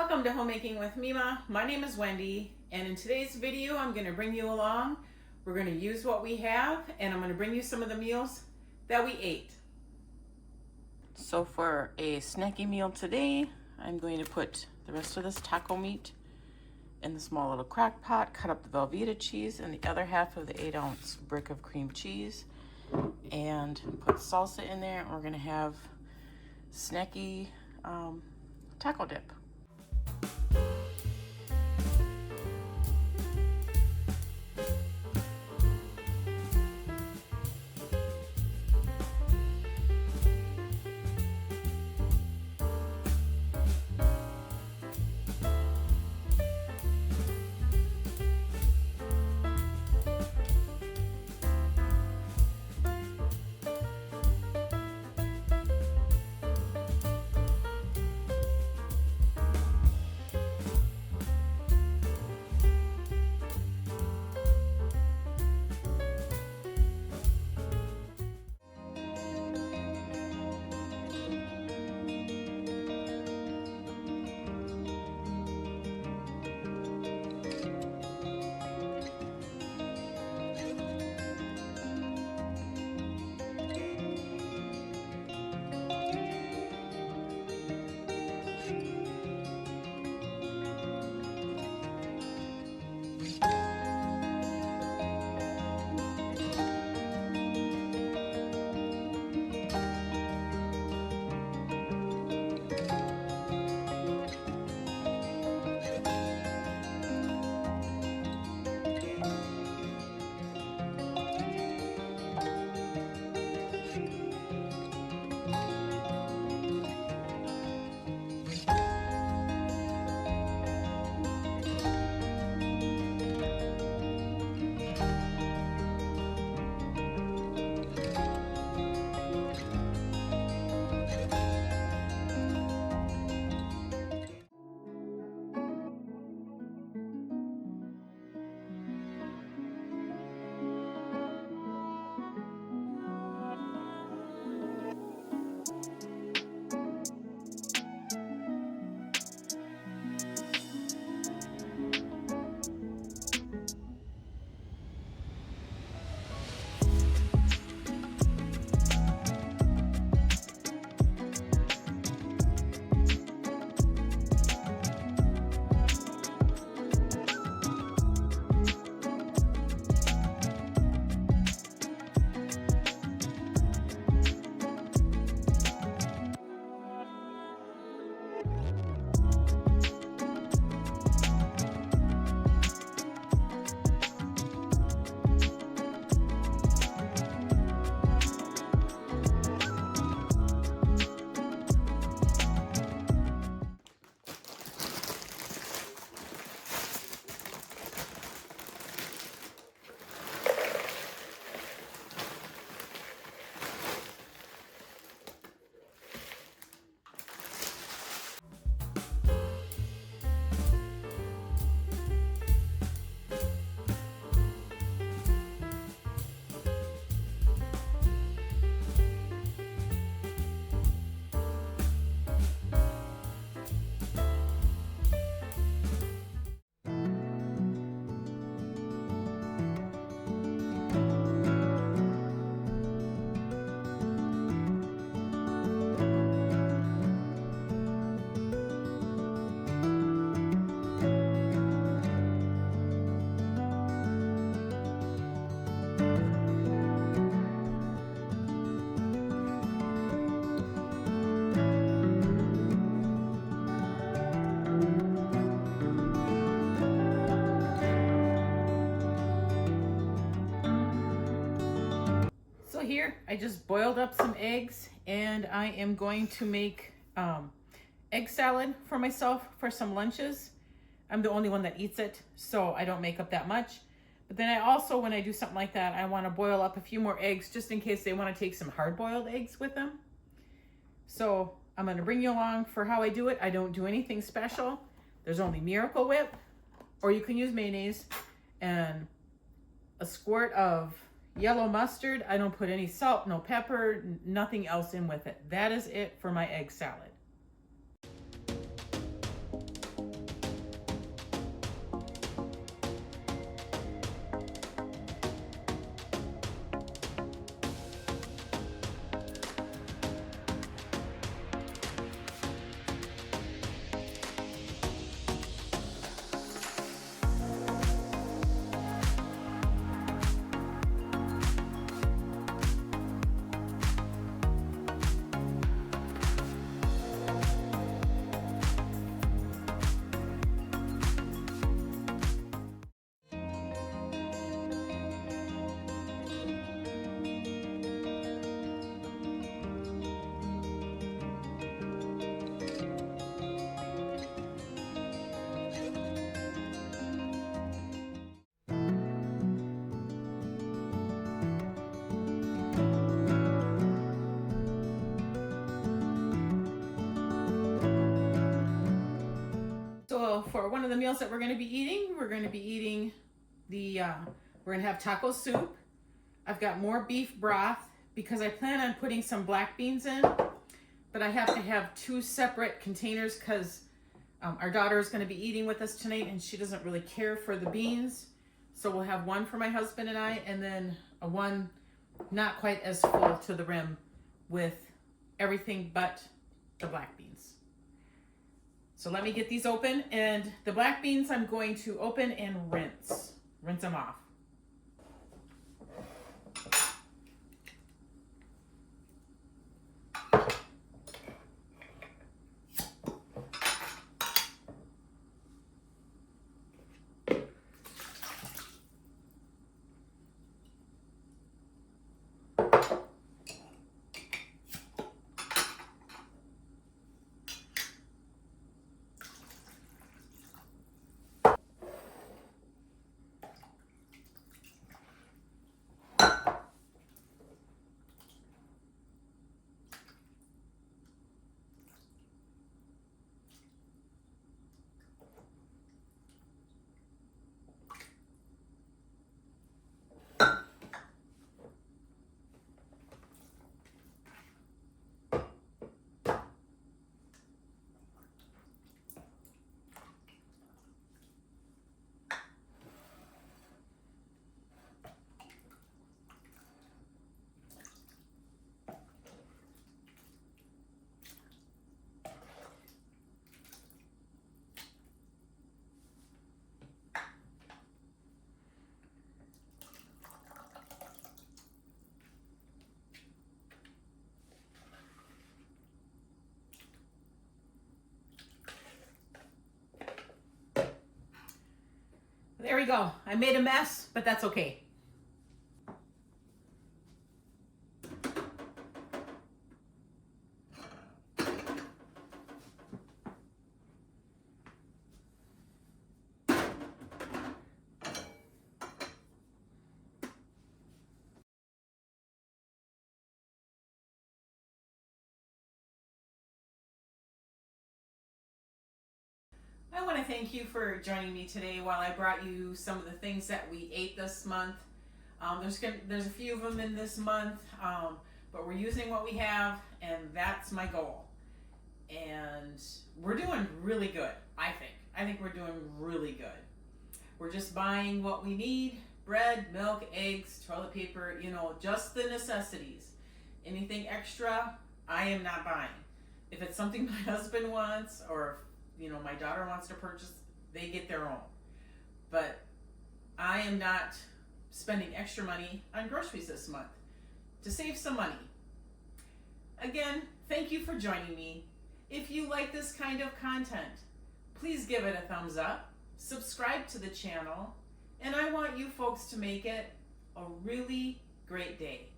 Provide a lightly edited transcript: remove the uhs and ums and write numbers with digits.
Welcome to Homemaking with Mima. My name is Wendy, and in today's video I'm going to bring you along. We're going to use what we have, and I'm going to bring you some of the meals that we ate. So for a snacky meal today, I'm going to put the rest of this taco meat in the small little crock pot, cut up the Velveeta cheese and the other half of the 8-ounce brick of cream cheese, and put salsa in there, and we're going to have snacky taco dip. So here, I just boiled up some eggs, and I am going to make egg salad for myself for some lunches. I'm the only one that eats it, so I don't make up that much. But then I also, when I do something like that, I want to boil up a few more eggs just in case they want to take some hard-boiled eggs with them. So I'm going to bring you along for how I do it. I don't do anything special. There's only Miracle Whip, or you can use mayonnaise, and a squirt of yellow mustard. I don't put any salt, no pepper, nothing else in with it. That is it for my egg salad. So for one of the meals that we're going to be eating, we're going to be eating we're going to have taco soup. I've got more beef broth because I plan on putting some black beans in, but I have to have two separate containers because our daughter is going to be eating with us tonight and she doesn't really care for the beans. So we'll have one for my husband and I, and then a one not quite as full to the rim with everything but the black beans. So let me get these open, and the black beans I'm going to open and rinse them off. There we go. I made a mess, but that's okay. I want to thank you for joining me today while I brought you some of the things that we ate this month. There's a few of them in this month, but we're using what we have, and that's my goal. And we're doing really good, I think. I think we're doing really good. We're just buying what we need: bread, milk, eggs, toilet paper, just the necessities. Anything extra, I am not buying. If it's something my husband wants, or my daughter wants to purchase, they get their own. But I am not spending extra money on groceries this month to save some money. Again, thank you for joining me. If you like this kind of content, please give it a thumbs up, subscribe to the channel, and I want you folks to make it a really great day.